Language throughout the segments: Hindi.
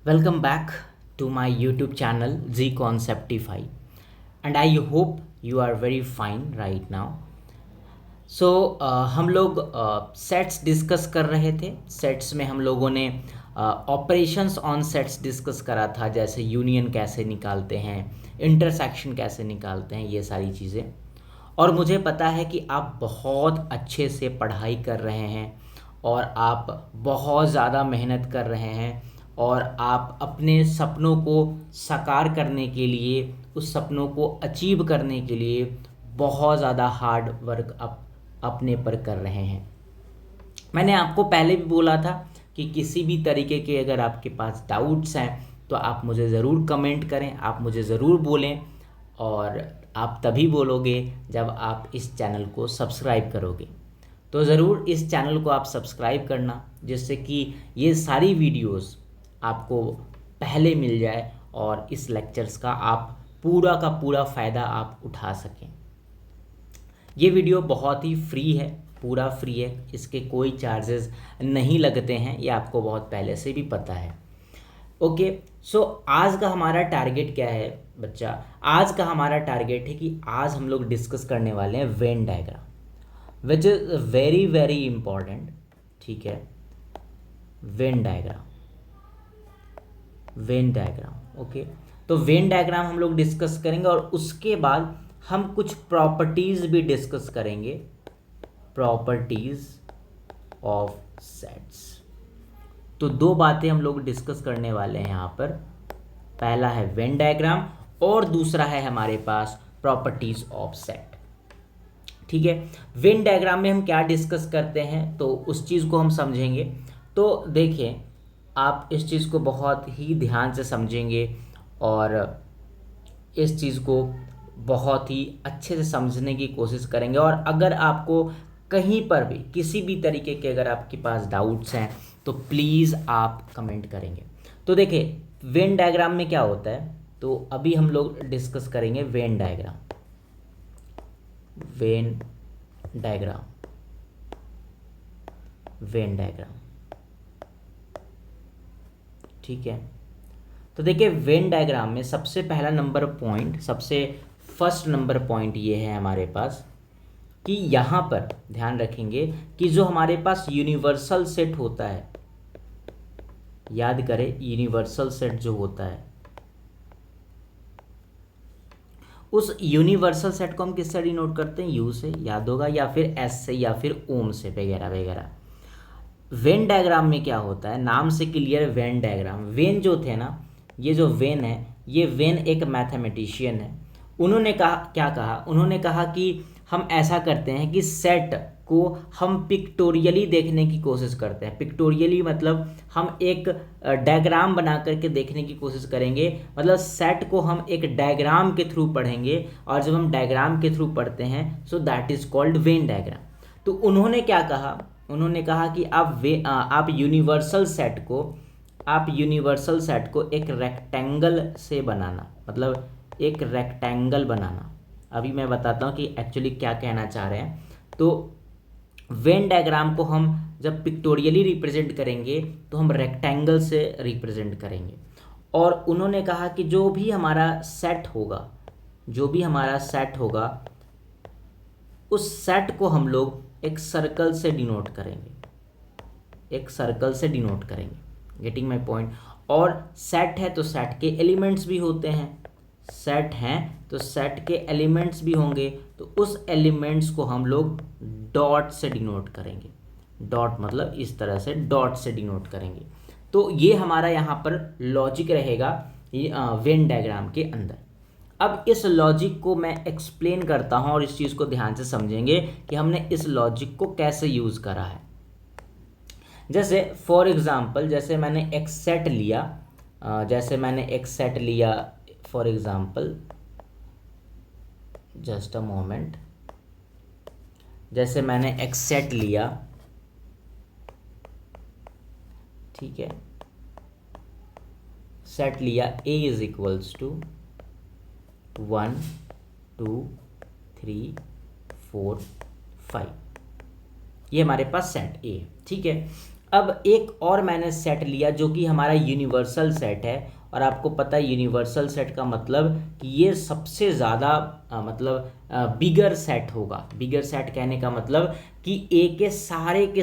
Welcome back to my YouTube channel Z Conceptify, and I hope you are very fine right now. सो हम लोग सेट्स डिस्कस कर रहे थे। सेट्स में हम लोगों ने ऑपरेशंस ऑन सेट्स डिस्कस करा था, जैसे यूनियन कैसे निकालते हैं, इंटरसेक्शन कैसे निकालते हैं, ये सारी चीज़ें। और मुझे पता है कि आप बहुत अच्छे से पढ़ाई कर रहे हैं और आप बहुत ज़्यादा मेहनत कर रहे हैं और आप अपने सपनों को साकार करने के लिए, उस सपनों को अचीव करने के लिए बहुत ज़्यादा हार्ड वर्क अपने पर कर रहे हैं। मैंने आपको पहले भी बोला था कि किसी भी तरीके के अगर आपके पास डाउट्स हैं तो आप मुझे ज़रूर कमेंट करें, आप मुझे ज़रूर बोलें, और आप तभी बोलोगे जब आप इस चैनल को सब्सक्राइब करोगे। तो ज़रूर इस चैनल को आप सब्सक्राइब करना, जिससे कि ये सारी वीडियोस आपको पहले मिल जाए और इस लेक्चर्स का आप पूरा का पूरा फ़ायदा आप उठा सकें। ये वीडियो बहुत ही फ्री है, पूरा फ्री है, इसके कोई चार्जेस नहीं लगते हैं, ये आपको बहुत पहले से भी पता है। ओके, सो आज का हमारा टारगेट क्या है बच्चा? आज का हमारा टारगेट है कि आज हम लोग डिस्कस करने वाले हैं Venn diagram, which is very very important. ठीक है, Venn diagram, Venn diagram. Okay, तो वेन डायग्राम हम लोग डिस्कस करेंगे और उसके बाद हम कुछ प्रॉपर्टीज भी डिस्कस करेंगे, प्रॉपर्टीज ऑफ सेट्स। तो दो बातें हम लोग डिस्कस करने वाले हैं यहाँ पर। पहला है वेन डायग्राम और दूसरा है हमारे पास प्रॉपर्टीज ऑफ सेट। ठीक है, वेन डायग्राम में हम क्या डिस्कस करते हैं तो उस चीज़ को हम समझेंगे। तो देखिए, आप इस चीज़ को बहुत ही ध्यान से समझेंगे और इस चीज़ को बहुत ही अच्छे से समझने की कोशिश करेंगे। और अगर आपको कहीं पर भी किसी भी तरीके के अगर आपके पास डाउट्स हैं तो प्लीज़ आप कमेंट करेंगे। तो देखिए, वेन डायग्राम में क्या होता है, तो अभी हम लोग डिस्कस करेंगे Venn diagram. Venn diagram, Venn diagram. ठीक है, तो देखिए वेन डायग्राम में सबसे पहला नंबर पॉइंट, सबसे फर्स्ट नंबर पॉइंट ये है हमारे पास कि यहाँ पर ध्यान रखेंगे कि जो हमारे पास यूनिवर्सल सेट होता है, याद करें यूनिवर्सल सेट जो होता है, उस यूनिवर्सल सेट को हम किससे डिनोट करते हैं? यू से, याद होगा, या फिर एस से, या फिर ओम से, वगैरह वगैरह। वेन डायग्राम में क्या होता है, नाम से क्लियर, वेन डायग्राम। वेन जो थे ना, ये जो वेन है, ये वेन एक मैथमेटिशियन है। उन्होंने कहा, क्या कहा, उन्होंने कहा कि हम ऐसा करते हैं कि सेट को हम पिक्टोरियली देखने की कोशिश करते हैं। पिक्टोरियली मतलब हम एक डायग्राम बना करके देखने की कोशिश करेंगे, मतलब सेट को हम एक डायग्राम के थ्रू पढ़ेंगे, और जब हम डायग्राम के थ्रू पढ़ते हैं so that is called Venn diagram. तो उन्होंने क्या कहा, उन्होंने कहा कि आप यूनिवर्सल सेट को, आप यूनिवर्सल सेट को एक रेक्टेंगल से बनाना, मतलब एक रेक्टेंगल बनाना। अभी मैं बताता हूँ कि एक्चुअली क्या कहना चाह रहे हैं। तो वेन डायग्राम को हम जब पिक्टोरियली रिप्रेजेंट करेंगे तो हम रेक्टेंगल से रिप्रेजेंट करेंगे। और उन्होंने कहा कि जो भी हमारा सेट होगा, जो भी हमारा सेट होगा, उस सेट को हम लोग एक सर्कल से डिनोट करेंगे, एक सर्कल से डिनोट करेंगे। Getting my point? और सेट है तो सेट के एलिमेंट्स भी होते हैं, सेट हैं तो सेट के एलिमेंट्स भी होंगे, तो उस एलिमेंट्स को हम लोग डॉट से डिनोट करेंगे। डॉट मतलब इस तरह से डॉट से डिनोट करेंगे। तो ये हमारा यहाँ पर लॉजिक रहेगा वेन डायग्राम के अंदर। अब इस लॉजिक को मैं एक्सप्लेन करता हूँ और इस चीज़ को ध्यान से समझेंगे कि हमने इस लॉजिक को कैसे यूज़ करा है। जैसे फॉर एग्ज़ाम्पल, जैसे मैंने एक सेट लिया, जैसे मैंने एक सेट लिया, for example, just a moment, जैसे मैंने एक सेट लिया, ठीक है, सेट लिया A इज इक्वल्स टू 1 2 3 4 5, ये हमारे पास सेट A है। ठीक है, अब एक और मैंने सेट लिया जो कि हमारा यूनिवर्सल सेट है, और आपको पता है यूनिवर्सल सेट का मतलब कि ये सबसे ज़्यादा मतलब बिगर सेट होगा। बिगर सेट कहने का मतलब कि ए के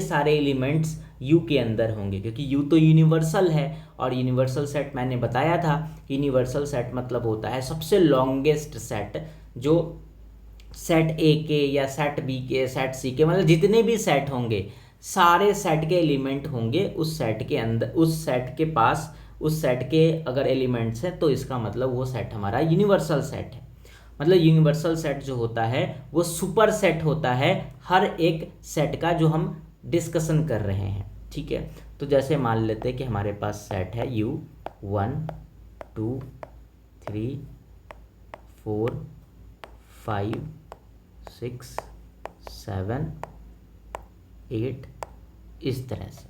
सारे एलिमेंट्स यू के अंदर होंगे, क्योंकि यू तो यूनिवर्सल है। और यूनिवर्सल सेट मैंने बताया था, यूनिवर्सल सेट मतलब होता है सबसे लॉन्गेस्ट सेट, जो सेट ए के या सेट बी के, सेट सी के, मतलब जितने भी सेट होंगे सारे सेट के एलिमेंट होंगे उस सेट के अंदर, उस सेट के पास, उस सेट के अगर एलिमेंट्स हैं तो इसका मतलब वो सेट हमारा यूनिवर्सल सेट है। मतलब यूनिवर्सल सेट जो होता है वो सुपर सेट होता है हर एक सेट का जो हम डिस्कशन कर रहे हैं। ठीक है, तो जैसे मान लेते हैं कि हमारे पास सेट है U 1 2 3 4 5 6 7 8 इस तरह से।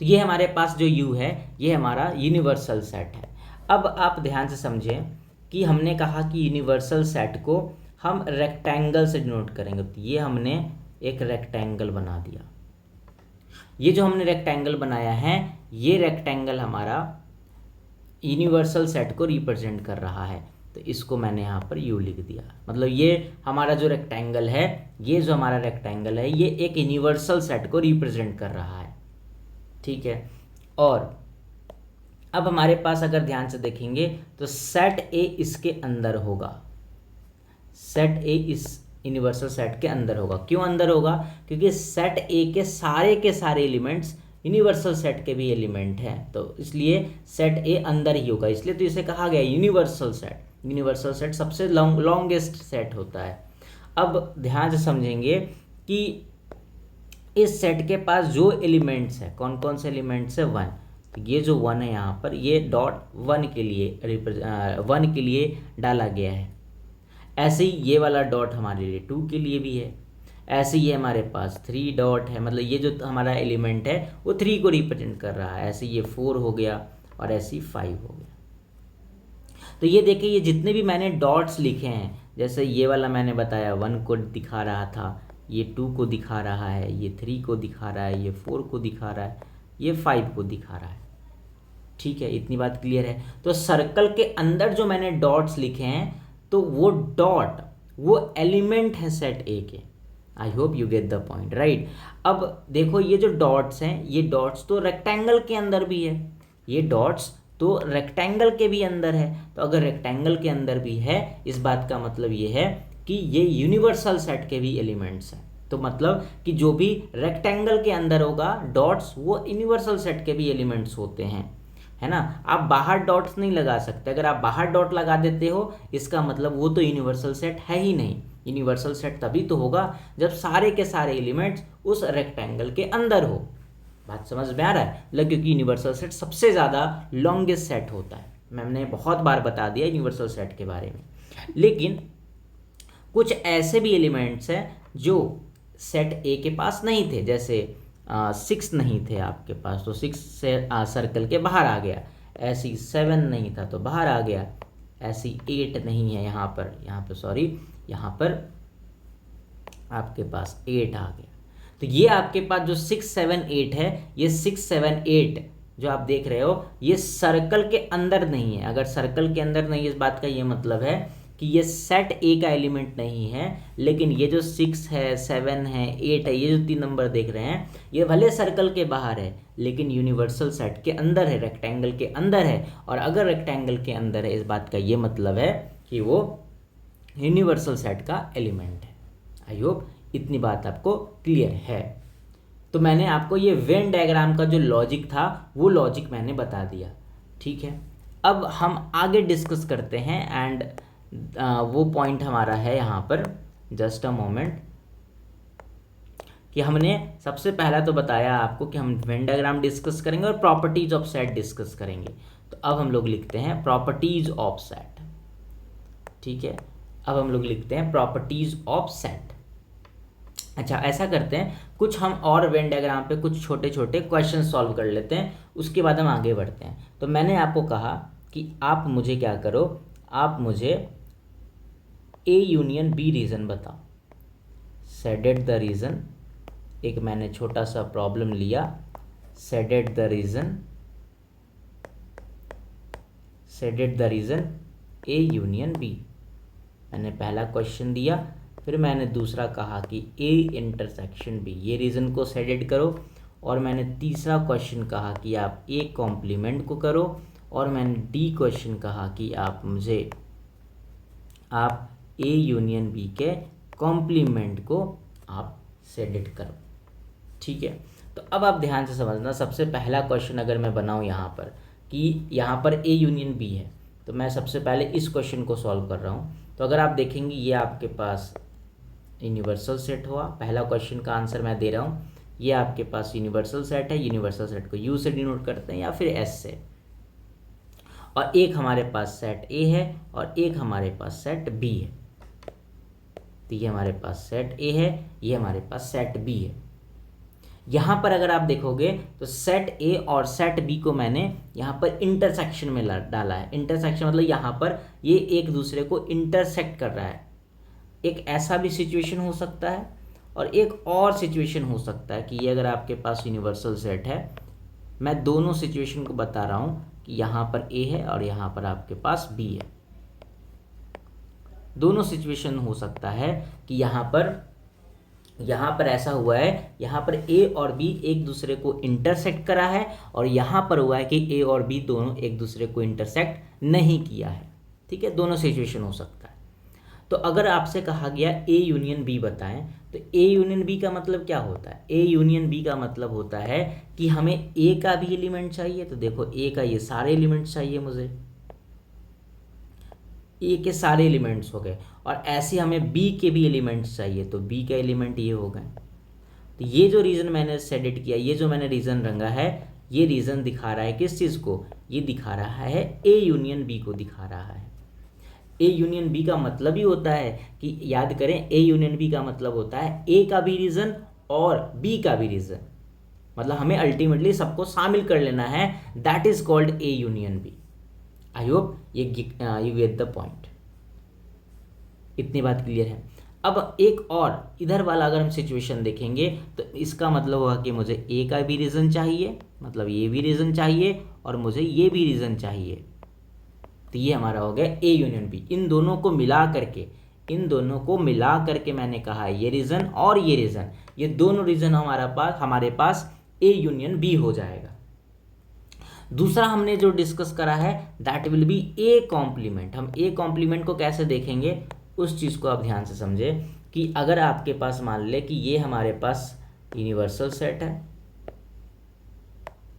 तो ये हमारे पास जो U है ये हमारा यूनिवर्सल सेट है। अब आप ध्यान से समझें कि हमने कहा कि यूनिवर्सल सेट को हम रेक्टेंगल से डिनोट करेंगे। तो ये हमने एक रेक्टेंगल बना दिया। ये जो हमने रेक्टेंगल बनाया है ये रेक्टेंगल हमारा यूनिवर्सल सेट को रिप्रेजेंट कर रहा है, तो इसको मैंने यहाँ पर U लिख दिया। मतलब ये हमारा जो रेक्टेंगल है, ये जो हमारा रेक्टेंगल है ये एक यूनिवर्सल सेट को रिप्रेजेंट कर रहा है। ठीक है, और अब हमारे पास अगर ध्यान से देखेंगे तो सेट ए इसके अंदर होगा। सेट ए इस यूनिवर्सल सेट के अंदर होगा। क्यों अंदर होगा? क्योंकि सेट ए के सारे एलिमेंट्स यूनिवर्सल सेट के भी एलिमेंट हैं, तो इसलिए सेट ए अंदर ही होगा। इसलिए तो इसे कहा गया यूनिवर्सल सेट। यूनिवर्सल सेट सबसे लॉन्गेस्ट सेट होता है। अब ध्यान से समझेंगे कि इस सेट के पास जो एलिमेंट्स है, कौन कौन से एलिमेंट्स है? 1। तो ये जो 1 है यहाँ पर, ये डॉट 1 के लिए डाला गया है। ऐसे ही ये वाला डॉट हमारे लिए 2 के लिए भी है। ऐसे ही हमारे पास 3 डॉट है, मतलब ये जो हमारा एलिमेंट है वो 3 को रिप्रेजेंट कर रहा है। ऐसे ये 4 हो गया और ऐसे ही 5 हो गया। तो ये देखिए, ये जितने भी मैंने डॉट्स लिखे हैं, जैसे ये वाला मैंने बताया 1 को दिखा रहा था, ये 2 को दिखा रहा है, ये 3 को दिखा रहा है, ये 4 को दिखा रहा है, ये 5 को दिखा रहा है। ठीक है, इतनी बात क्लियर है। तो सर्कल के अंदर जो मैंने डॉट्स लिखे हैं तो वो डॉट वो एलिमेंट है सेट ए के। आई hope you get the point, right. अब देखो, ये जो डॉट्स हैं ये डॉट्स तो रेक्टेंगल के अंदर भी है, ये डॉट्स तो रेक्टेंगल के भी अंदर है। तो अगर रेक्टेंगल के अंदर भी है, इस बात का मतलब ये है कि ये यूनिवर्सल सेट के भी एलिमेंट्स हैं। तो मतलब कि जो भी रेक्टेंगल के अंदर होगा डॉट्स, वो यूनिवर्सल सेट के भी एलिमेंट्स होते हैं, है ना। आप बाहर डॉट्स नहीं लगा सकते। अगर आप बाहर डॉट लगा देते हो इसका मतलब वो तो यूनिवर्सल सेट है ही नहीं। यूनिवर्सल सेट तभी तो होगा जब सारे के सारे एलिमेंट्स उस रेक्टेंगल के अंदर हो। बात समझ में आ रहा है? मतलब क्योंकि यूनिवर्सल सेट सबसे ज़्यादा लॉन्गेस्ट सेट होता है। मैंने बहुत बार बता दिया यूनिवर्सल सेट के बारे में। लेकिन कुछ ऐसे भी एलिमेंट्स हैं जो सेट ए के पास नहीं थे, जैसे 6 नहीं थे आपके पास तो 6 से सर्कल के बाहर आ गया। ऐसी 7 नहीं था तो बाहर आ गया। ऐसी 8 नहीं है यहाँ पर सॉरी, यहाँ पर आपके पास 8 आ गया। तो ये आपके पास जो 6 7 8 है, ये 6 7 8 जो आप देख रहे हो ये सर्कल के अंदर नहीं है। अगर सर्कल के अंदर नहीं है, इस बात का ये मतलब है कि ये सेट ए का एलिमेंट नहीं है। लेकिन ये जो 6 है 7 है 8 है, ये जो 3 नंबर देख रहे हैं, ये भले सर्कल के बाहर है लेकिन यूनिवर्सल सेट के अंदर है, रेक्टेंगल के अंदर है। और अगर रेक्टेंगल के अंदर है, इस बात का ये मतलब है कि वो यूनिवर्सल सेट का एलिमेंट है। आई होप इतनी बात आपको क्लियर है। तो मैंने आपको ये वेन डायग्राम का जो लॉजिक था वो लॉजिक मैंने बता दिया। ठीक है, अब हम आगे डिस्कस करते हैं एंड वो पॉइंट हमारा है यहाँ पर, जस्ट अ मोमेंट, कि हमने सबसे पहला तो बताया आपको कि हम वेन डायग्राम डिस्कस करेंगे और प्रॉपर्टीज ऑफ सेट डिस्कस करेंगे। तो अब हम लोग लिखते हैं प्रॉपर्टीज ऑफ सेट। ठीक है, अब हम लोग लिखते हैं प्रॉपर्टीज ऑफ सेट। अच्छा, ऐसा करते हैं, कुछ हम और वेन डायग्राम पे कुछ छोटे छोटे क्वेश्चन सॉल्व कर लेते हैं, उसके बाद हम आगे बढ़ते हैं। तो मैंने आपको कहा कि आप मुझे क्या करो, आप मुझे ए यूनियन बी रीज़न बताओ। सेट द रीज़न एक मैंने छोटा सा प्रॉब्लम लिया, shaded the region A union B. मैंने पहला क्वेश्चन दिया, फिर मैंने दूसरा कहा कि ए इंटरसेक्शन बी, ये रीज़न को सेडेड करो, और मैंने तीसरा क्वेश्चन कहा कि आप ए कॉम्प्लीमेंट को करो, और मैंने डी क्वेश्चन कहा कि आप ए यूनियन बी के कॉम्प्लीमेंट को आप सेडेड करो। ठीक है, तो अब आप ध्यान से समझना, सबसे पहला क्वेश्चन अगर मैं बनाऊं यहाँ पर कि यहाँ पर ए यूनियन बी है, तो मैं सबसे पहले इस क्वेश्चन को सॉल्व कर रहा हूँ। तो अगर आप देखेंगे ये आपके पास यूनिवर्सल सेट हुआ, पहला क्वेश्चन का आंसर मैं दे रहा हूँ, ये आपके पास यूनिवर्सल सेट है। यूनिवर्सल सेट को यू से डिनोट करते हैं या फिर एस से, और एक हमारे पास सेट ए है और एक हमारे पास सेट बी है। तो ये हमारे पास सेट ए है, ये हमारे पास सेट बी है। यहाँ पर अगर आप देखोगे तो सेट ए और सेट बी को मैंने यहाँ पर इंटरसेक्शन में डाला है। इंटरसेक्शन मतलब यहाँ पर ये एक दूसरे को इंटरसेक्ट कर रहा है। एक ऐसा भी सिचुएशन हो सकता है और एक और सिचुएशन हो सकता है कि ये अगर आपके पास यूनिवर्सल सेट है, मैं दोनों सिचुएशन को बता रहा हूँ कि यहाँ पर ए है और यहाँ पर आपके पास बी है। दोनों सिचुएशन हो सकता है कि यहाँ पर ऐसा हुआ है, यहाँ पर ए और बी एक दूसरे को इंटरसेक्ट करा है, और यहाँ पर हुआ है कि ए और बी दोनों एक दूसरे को इंटरसेक्ट नहीं किया है। ठीक है, दोनों सिचुएशन हो सकता है। तो अगर आपसे कहा गया ए यूनियन बी बताएं, तो ए यूनियन बी का मतलब क्या होता है? ए यूनियन बी का मतलब होता है कि हमें ए का भी एलिमेंट चाहिए। तो देखो ए का ये सारे एलिमेंट्स चाहिए मुझे, ए के सारे एलिमेंट्स हो गए, और ऐसे हमें बी के भी एलिमेंट्स चाहिए, तो बी का एलिमेंट ये हो गए। तो ये जो रीज़न मैंने सेट किया, ये जो मैंने रीज़न रंगा है, ये रीज़न दिखा रहा है किस चीज़ को? ये दिखा रहा है ए यूनियन बी को दिखा रहा है। ए यूनियन बी का मतलब ही होता है कि याद करें, ए यूनियन बी का मतलब होता है ए का भी रीज़न और बी का भी रीज़न, मतलब हमें अल्टीमेटली सबको शामिल कर लेना है। That is called A union B. I hope you get the point. इतनी बात क्लियर है। अब एक और इधर वाला अगर हम सिचुएशन देखेंगे तो इसका मतलब होगा कि मुझे ए का भी रीज़न चाहिए, मतलब ये भी रीज़न चाहिए, और मुझे ये भी रीज़न चाहिए। तो ये हमारा हो गया ए यूनियन बी। इन दोनों को मिला करके मैंने कहा ये रीज़न और ये रीज़न, ये दोनों रीज़न हमारे पास ए यूनियन बी हो जाएगा। दूसरा हमने जो डिस्कस करा है that will be A complement. हम ए कॉम्प्लीमेंट को कैसे देखेंगे उस चीज़ को आप ध्यान से समझे कि अगर आपके पास मान ले कि ये हमारे पास यूनिवर्सल सेट है,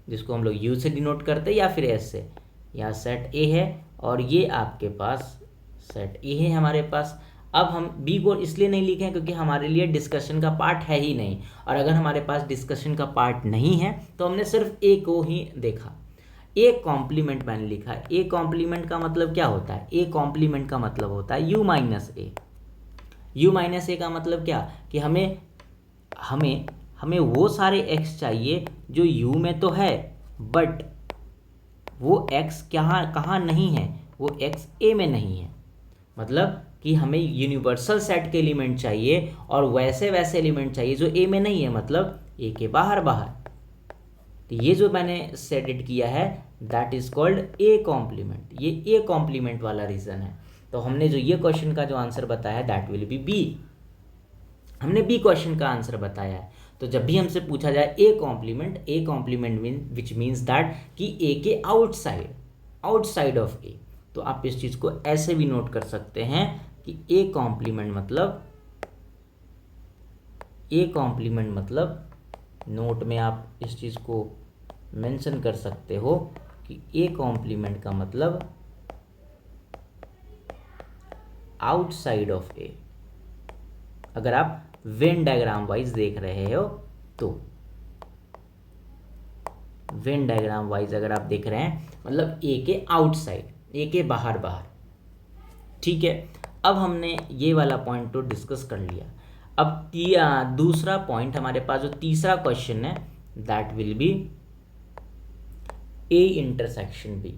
जिसको हम लोग यू से डिनोट करते हैं या फिर एस से, यहाँ सेट ए है और ये आपके पास सेट ए है हमारे पास। अब हम बी को इसलिए नहीं लिखे क्योंकि हमारे लिए डिस्कशन का पार्ट है ही नहीं, और अगर हमारे पास डिस्कशन का पार्ट नहीं है तो हमने सिर्फ ए को ही देखा। ए कॉम्प्लीमेंट मैंने लिखा। ए कॉम्प्लीमेंट का मतलब क्या होता है? ए कॉम्प्लीमेंट का मतलब होता है U minus A. U minus A का मतलब क्या कि हमें वो सारे एक्स चाहिए जो यू में तो है, बट वो एक्स कहाँ नहीं है, वो एक्स ए में नहीं है। मतलब कि हमें यूनिवर्सल सेट के एलिमेंट चाहिए और वैसे एलिमेंट चाहिए जो ए में नहीं है, मतलब ए के बाहर। तो ये जो मैंने सेट किया है that is called A complement. ये ए कॉम्प्लीमेंट वाला रीज़न है। तो हमने जो ये क्वेश्चन का जो आंसर बताया दैट विल बी बी। हमने बी क्वेश्चन का आंसर बताया है। तो जब भी हमसे पूछा जाए A complement which means that कि ए के आउटसाइड ऑफ ए, तो आप इस चीज़ को ऐसे भी नोट कर सकते हैं कि ए कॉम्प्लीमेंट मतलब नोट में आप इस चीज़ को मेंशन कर सकते हो कि ए कॉम्प्लीमेंट का मतलब आउटसाइड ऑफ ए। अगर आप वेन डायग्राम वाइज देख रहे हो तो वेन डायग्राम वाइज अगर आप देख रहे हैं मतलब ए के आउटसाइड, ए के बाहर। ठीक है, अब हमने ये वाला पॉइंट तो डिस्कस कर लिया। अब दूसरा पॉइंट हमारे पास जो तीसरा क्वेश्चन है that will be A intersection B.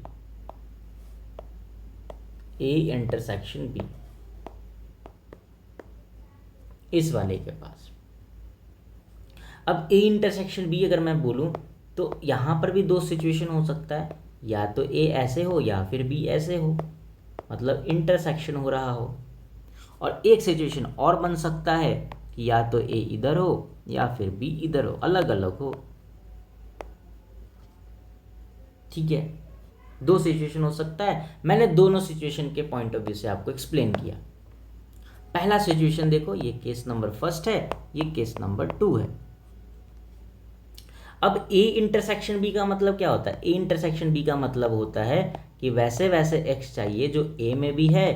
A intersection B इस वाले के पास। अब ए इंटरसेक्शन बी अगर मैं बोलूँ तो यहाँ पर भी दो सिचुएशन हो सकता है, या तो ए ऐसे हो या फिर बी ऐसे हो, मतलब इंटरसेक्शन हो रहा हो। और एक सिचुएशन और बन सकता है कि या तो ए इधर हो या फिर बी इधर हो, अलग अलग हो। ठीक है, दो सिचुएशन हो सकता है। मैंने दोनों सिचुएशन के पॉइंट ऑफ व्यू से आपको एक्सप्लेन किया। पहला सिचुएशन देखो, ये केस नंबर फर्स्ट है, ये केस नंबर 2 है। अब ए इंटरसेक्शन बी का मतलब क्या होता है? ए इंटरसेक्शन बी का मतलब होता है कि वैसे वैसे एक्स चाहिए जो ए में भी है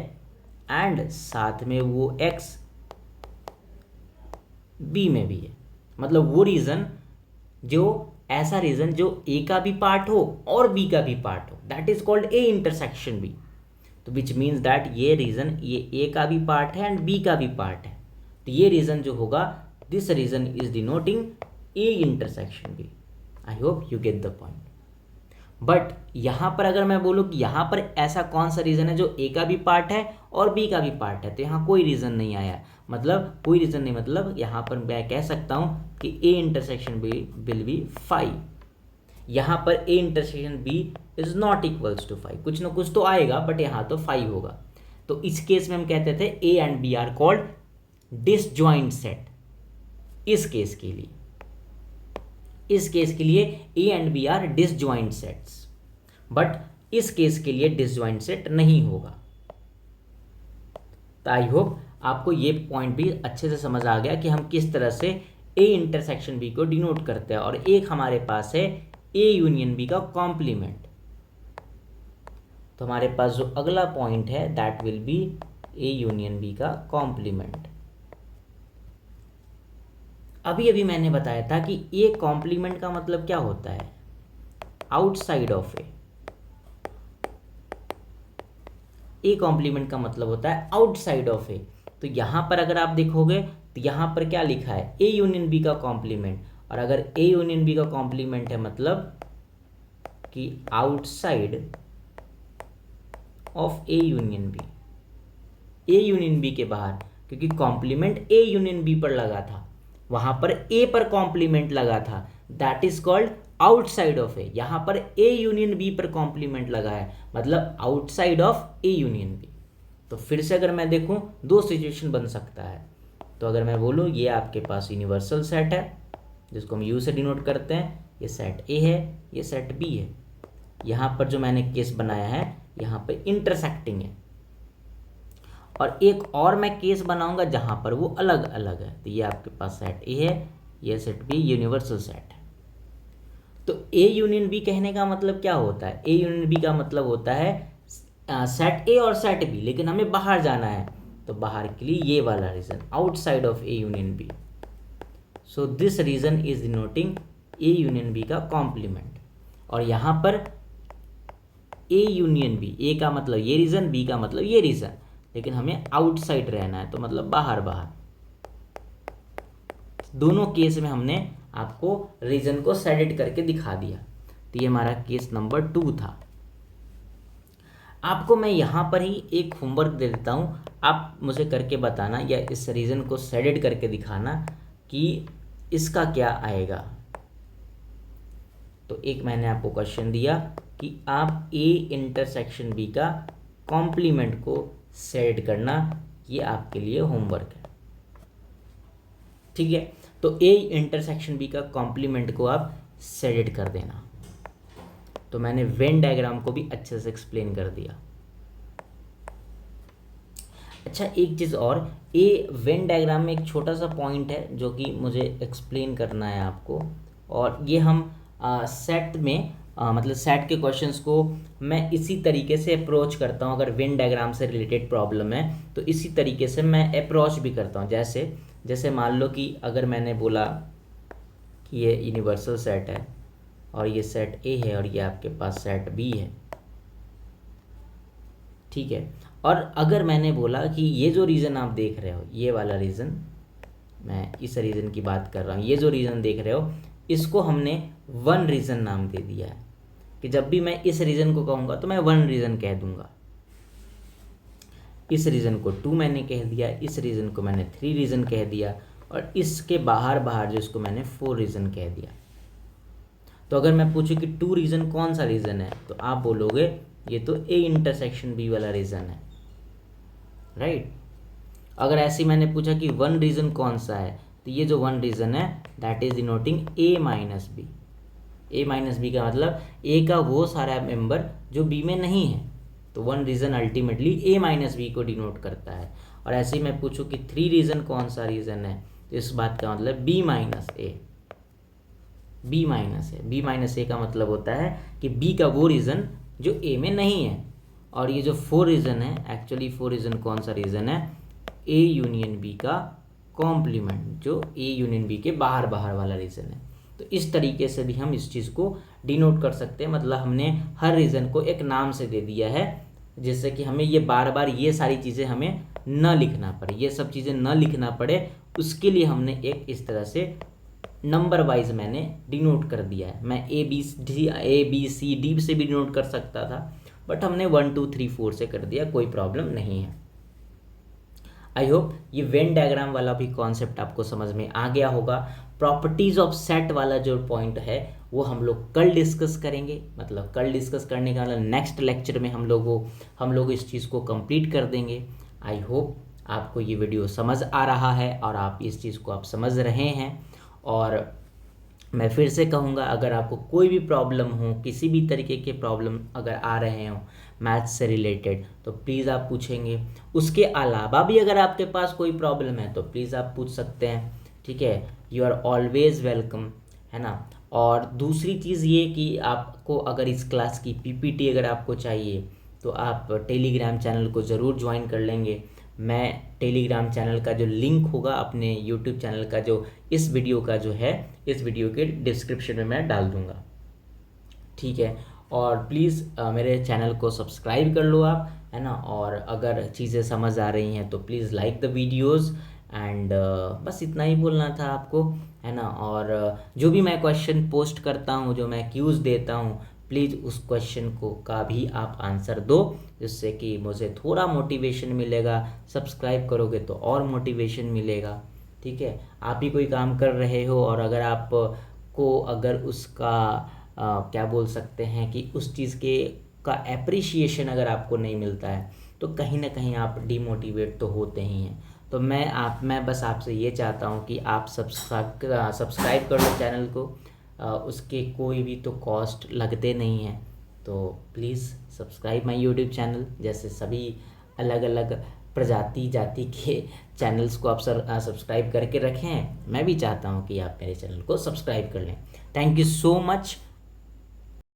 एंड साथ में वो एक्स बी में भी है। मतलब वो रीजन जो ऐसा रीजन जो ए का भी पार्ट हो और बी का भी पार्ट हो, that is called A intersection B. तो विच मीन्स दैट ये रीजन ये ए का भी पार्ट है एंड बी का भी पार्ट है। तो ये रीजन जो होगा, this region is denoting A intersection B. I hope you get the point. But यहाँ पर अगर मैं बोलूँ कि यहाँ पर ऐसा कौन सा रीजन है जो ए का भी पार्ट है और बी का भी पार्ट है, तो यहाँ कोई रीजन नहीं आया। मतलब कोई रीजन नहीं, मतलब यहाँ पर मैं कह सकता हूँ कि A intersection B will be 5। यहाँ पर A intersection B is not equals to 5, कुछ ना कुछ तो आएगा बट यहाँ तो 5 होगा। तो इस केस में हम कहते थे A and B are called disjoint set. इस केस के लिए A and B are disjoint sets, but इस केस के लिए डिसजॉइंट सेट नहीं होगा। तो आई होप आपको ये पॉइंट भी अच्छे से समझ आ गया कि हम किस तरह से ए इंटरसेक्शन बी को डिनोट करते हैं। और एक हमारे पास है ए यूनियन बी का कॉम्प्लीमेंट। तो हमारे पास जो अगला पॉइंट है that will be A union B का कॉम्प्लीमेंट। अभी अभी मैंने बताया था कि ए कॉम्प्लीमेंट का मतलब क्या होता है, outside of A. A complement का मतलब होता है आउटसाइड ऑफ ए। तो यहां पर अगर आप देखोगे तो यहां पर क्या लिखा है, ए यूनियन बी का कॉम्प्लीमेंट। और अगर ए यूनियन बी का कॉम्प्लीमेंट है मतलब कि outside of A union B, A union B के बाहर, क्योंकि कॉम्प्लीमेंट ए यूनियन बी पर लगा था, वहां पर ए पर कॉम्प्लीमेंट लगा था, that is called outside of A. यहां पर ए यूनियन बी पर कॉम्प्लीमेंट लगा है, मतलब outside of A union B. तो फिर से अगर मैं देखूं, दो सिचुएशन बन सकता है। तो अगर मैं बोलूं ये आपके पास यूनिवर्सल सेट है जिसको हम यू से डिनोट करते हैं, ये सेट ए है, ये सेट बी है। यहां पर जो मैंने केस बनाया है यहां पर इंटरसेक्टिंग है, और एक और मैं केस बनाऊंगा जहां पर वो अलग अलग है। तो ये आपके पास सेट ए है, ये सेट बी यूनिवर्सल सेट है। तो ए यूनियन बी कहने का मतलब क्या होता है, ए यूनियन बी का मतलब होता है सेट ए और सेट बी, लेकिन हमें बाहर जाना है, तो बाहर के लिए ये वाला region, outside of A union B. So this region is denoting A union B का कॉम्प्लीमेंट। और यहां पर ए यूनियन बी, ए का मतलब ये रीजन, बी का मतलब ये रीजन, लेकिन हमें आउटसाइड रहना है, तो मतलब बाहर बाहर। दोनों केस में हमने आपको रीजन को सेडेड करके दिखा दिया। तो ये हमारा केस नंबर 2 था। आपको मैं यहाँ पर ही एक होमवर्क दे देता हूँ, आप मुझे करके बताना या इस रीजन को सेडेड करके दिखाना कि इसका क्या आएगा। तो एक मैंने आपको क्वेश्चन दिया कि आप ए इंटरसेक्शन बी का कॉम्प्लीमेंट को सेट करना, ये आपके लिए होमवर्क है। ठीक है, तो ए इंटरसेक्शन बी का कॉम्प्लीमेंट को आप सेट कर देना। तो मैंने वेन डायग्राम को भी अच्छे से एक्सप्लेन कर दिया। अच्छा, एक चीज़ और, ए वेन डायग्राम में एक छोटा सा पॉइंट है जो कि मुझे एक्सप्लेन करना है आपको, और ये हम सेट में मतलब सेट के क्वेश्चंस को मैं इसी तरीके से अप्रोच करता हूँ। अगर वेन डायग्राम से रिलेटेड प्रॉब्लम है तो इसी तरीके से मैं अप्रोच भी करता हूँ। जैसे मान लो कि अगर मैंने बोला कि ये यूनिवर्सल सेट है और ये सेट ए है और ये आपके पास सेट बी है, ठीक है। और अगर मैंने बोला कि ये जो रीज़न आप देख रहे हो, ये वाला रीज़न, मैं इस रीज़न की बात कर रहा हूँ, ये जो रीज़न देख रहे हो इसको हमने वन रीज़न नाम दे दिया है, कि जब भी मैं इस रीज़न को कहूँगा तो मैं वन रीज़न कह दूँगा। इस रीज़न को 2 मैंने कह दिया, इस रीज़न को मैंने 3 रीज़न कह दिया, और इसके बाहर बाहर जो इसको मैंने 4 रीज़न कह दिया। तो अगर मैं पूछूं कि 2 रीज़न कौन सा रीज़न है, तो आप बोलोगे ये तो A इंटरसेक्शन B वाला रीज़न है, राइट। अगर ऐसे मैंने पूछा कि 1 रीज़न कौन सा है, तो ये जो 1 रीज़न है that is denoting A minus B. A minus B का मतलब A का वो सारा मेंबर जो B में नहीं है, तो 1 region ultimately A minus B को डिनोट करता है। और ऐसे ही मैं पूछूं कि 3 रीज़न कौन सा रीज़न है, तो इस बात का मतलब B माइनस ए, B माइनस है। B माइनस ए का मतलब होता है कि B का वो रीज़न जो A में नहीं है। और ये जो 4 रीज़न है, एक्चुअली 4 रीज़न कौन सा रीज़न है, A यूनियन B का कॉम्प्लीमेंट, जो A यूनियन B के बाहर बाहर वाला रीज़न है। तो इस तरीके से भी हम इस चीज़ को डिनोट कर सकते हैं। मतलब हमने हर रीज़न को एक नाम से दे दिया है, जिससे कि हमें ये बार बार ये सारी चीज़ें हमें न लिखना पड़े, ये सब चीज़ें न लिखना पड़े, उसके लिए हमने एक इस तरह से नंबर वाइज मैंने डिनोट कर दिया है। मैं ए बी सी डी से भी डिनोट कर सकता था, बट हमने 1 2 3 4 से कर दिया, कोई प्रॉब्लम नहीं है। आई होप ये वेन डायग्राम वाला भी कॉन्सेप्ट आपको समझ में आ गया होगा। प्रॉपर्टीज ऑफ सेट वाला जो पॉइंट है वो हम लोग कल डिस्कस करेंगे। मतलब कल डिस्कस करने का मतलब नेक्स्ट लेक्चर में हम लोग इस चीज़ को कंप्लीट कर देंगे। आई होप आपको ये वीडियो समझ आ रहा है और आप इस चीज़ को आप समझ रहे हैं। और मैं फिर से कहूँगा, अगर आपको कोई भी प्रॉब्लम हो, किसी भी तरीके के प्रॉब्लम अगर आ रहे हो मैथ्स से रिलेटेड, तो प्लीज़ आप पूछेंगे। उसके अलावा भी अगर आपके पास कोई प्रॉब्लम है तो प्लीज़ आप पूछ सकते हैं, ठीक है। यू आर ऑलवेज़ वेलकम, है ना। और दूसरी चीज़ ये कि आपको अगर इस क्लास की पीपीटी अगर आपको चाहिए तो आप टेलीग्राम चैनल को ज़रूर ज्वाइन कर लेंगे। मैं टेलीग्राम चैनल का जो लिंक होगा अपने यूट्यूब चैनल का, जो इस वीडियो का जो है, इस वीडियो के डिस्क्रिप्शन में मैं डाल दूंगा, ठीक है। और प्लीज़ मेरे चैनल को सब्सक्राइब कर लो आप, है ना। और अगर चीज़ें समझ आ रही हैं तो please like the videos and बस इतना ही बोलना था आपको, है ना। और जो भी मैं क्वेश्चन पोस्ट करता हूँ, जो मैं क्यूज़ देता हूँ, प्लीज़ उस क्वेश्चन को का भी आप आंसर दो, जिससे कि मुझे थोड़ा मोटिवेशन मिलेगा। सब्सक्राइब करोगे तो और मोटिवेशन मिलेगा, ठीक है। आप ही कोई काम कर रहे हो और अगर आप को अगर उसका क्या बोल सकते हैं कि उस चीज़ के का एप्रिशिएशन अगर आपको नहीं मिलता है, तो कहीं ना कहीं आप डिमोटिवेट तो होते ही हैं। तो मैं बस आपसे ये चाहता हूँ कि आप सब्सक्राइब कर लो चैनल को। उसके कोई भी तो कॉस्ट लगते नहीं हैं, तो please subscribe my YouTube channel. जैसे सभी अलग अलग प्रजाति जाति के चैनल्स को आप सब्सक्राइब करके रखें, मैं भी चाहता हूँ कि आप मेरे चैनल को सब्सक्राइब कर लें। Thank you so much.